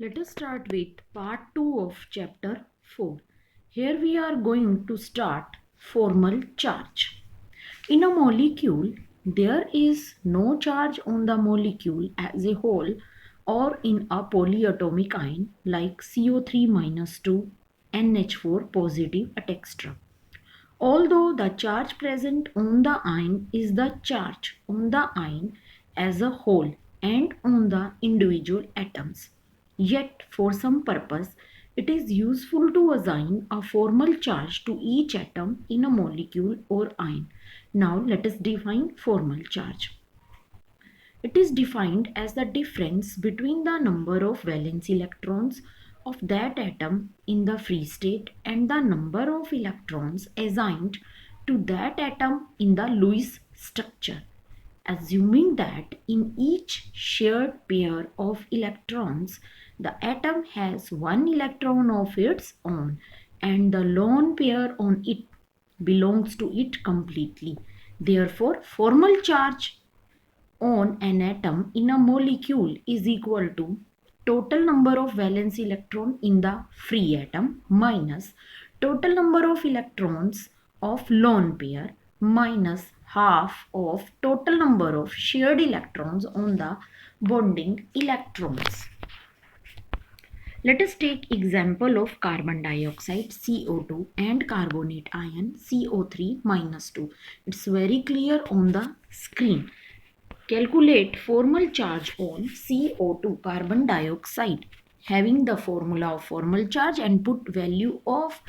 Let us start with part 2 of chapter 4. Here we are going to start formal charge. In a molecule, there is no charge on the molecule as a whole or in a polyatomic ion like CO3 minus 2, NH4 positive, etc. Although the charge present on the ion is the charge on the ion as a whole and on the individual atoms. Yet, for some purpose, it is useful to assign a formal charge to each atom in a molecule or ion. Now, let us define formal charge. It is defined as the difference between the number of valence electrons of that atom in the free state and the number of electrons assigned to that atom in the Lewis structure. Assuming that in each shared pair of electrons, the atom has one electron of its own and the lone pair on it belongs to it completely. Therefore, formal charge on an atom in a molecule is equal to total number of valence electron in the free atom minus total number of electrons of lone pair minus half of total number of shared electrons on the bonding electrons. Let us take example of carbon dioxide CO2 and carbonate ion CO3 minus 2. It's very clear on the screen. Calculate formal charge on CO2 carbon dioxide having the formula of formal charge and put value of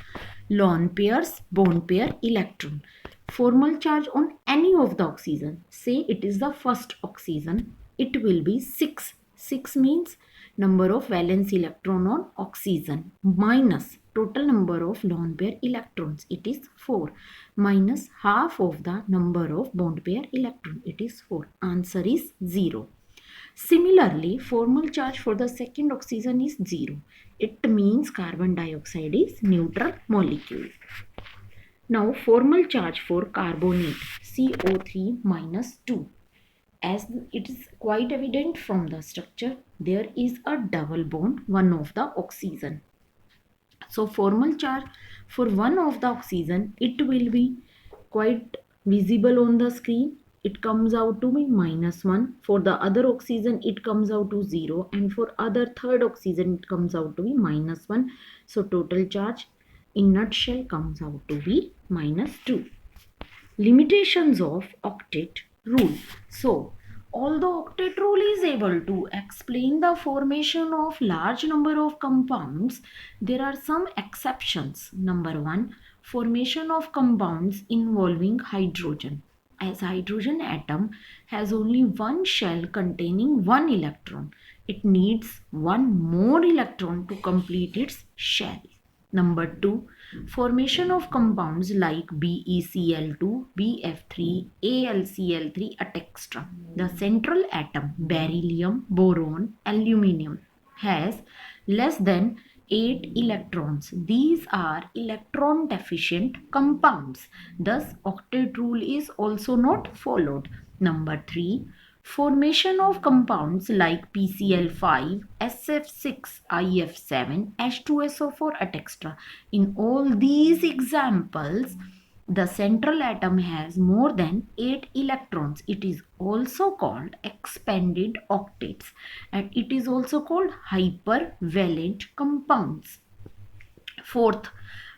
lone pairs bond pair electron. Formal charge on any of the oxygen, say it is the first oxygen, it will be 6. 6 means number of valence electron on oxygen minus total number of lone pair electrons, it is 4, minus half of the number of bond pair electron, it is 4. Answer is 0. Similarly, formal charge for the second oxygen is 0. It means carbon dioxide is neutral molecule. Now, formal charge for carbonate CO3 minus 2. As it is quite evident from the structure, there is a double bond, one of the oxygen. So formal charge for one of the oxygen, it will be quite visible on the screen. It comes out to be -1. For the other oxygen, it comes out to 0. And for other third oxygen, it comes out to be -1. So total charge in nutshell comes out to be -2. Limitations of octet rule. So, although octet rule is able to explain the formation of large number of compounds, there are some exceptions. Number 1, formation of compounds involving hydrogen. As hydrogen atom has only one shell containing one electron, it needs one more electron to complete its shell. Number 2, formation of compounds like BeCl2, BF3, AlCl3, etc. The central atom, beryllium, boron, aluminium, has less than 8 electrons. These are electron deficient compounds. Thus, octet rule is also not followed. Number 3, formation of compounds like PCl5, SF6, IF7, H2SO4, etc. In all these examples, the central atom has more than 8 electrons. It is also called expanded octets and it is also called hypervalent compounds. Fourth,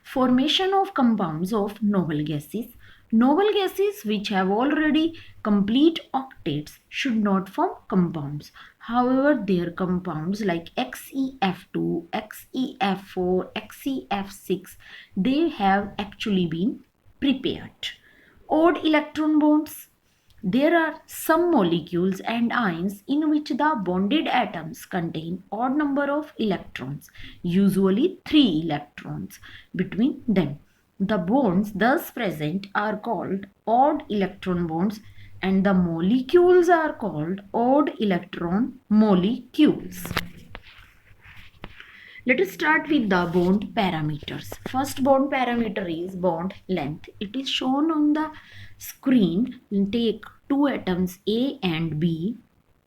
formation of compounds of noble gases. Noble gases which have already complete octets should not form compounds. However, their compounds like XeF2, XeF4, XeF6, they have actually been prepared. Odd electron bonds. There are some molecules and ions in which the bonded atoms contain odd number of electrons, usually 3 electrons between them. The bonds thus present are called odd electron bonds and the molecules are called odd electron molecules. Let us start with the bond parameters. First bond parameter is bond length. It is shown on the screen. Take two atoms A and B.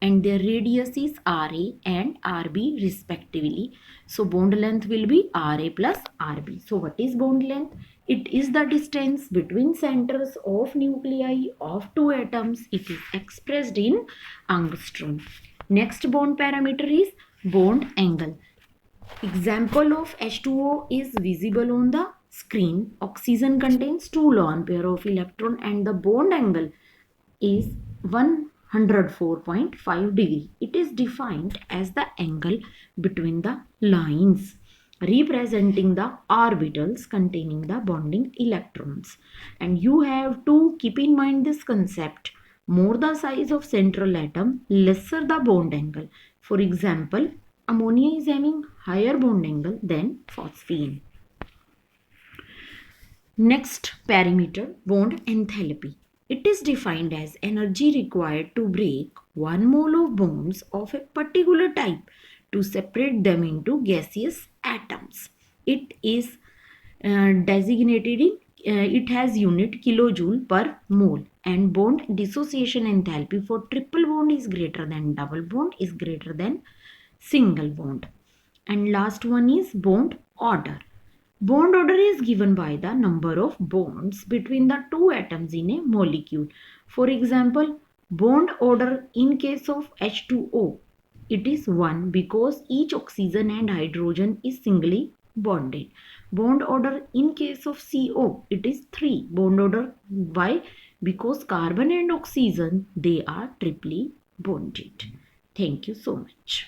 and their radius is RA and RB respectively. So bond length will be RA plus RB. So what is bond length? It is the distance between centers of nuclei of two atoms. It is expressed in angstrom. Next bond parameter is bond angle. Example of H2O is visible on the screen. Oxygen contains 2 lone pair of electron and the bond angle is 104.5 degree. It is defined as the angle between the lines representing the orbitals containing the bonding electrons. And you have to keep in mind this concept. More the size of central atom, lesser the bond angle. For example, ammonia is having higher bond angle than phosphine. Next parameter, bond enthalpy. It is defined as energy required to break 1 mole of bonds of a particular type to separate them into gaseous atoms. It is designated in it has unit kilojoule per mole, and bond dissociation enthalpy for triple bond is greater than double bond is greater than single bond. And last one is bond order. Bond order is given by the number of bonds between the two atoms in a molecule. For example, bond order in case of H2O, it is 1 because each oxygen and hydrogen is singly bonded. Bond order in case of CO, it is 3. Bond order, why? Because carbon and oxygen, they are triply bonded. Thank you so much.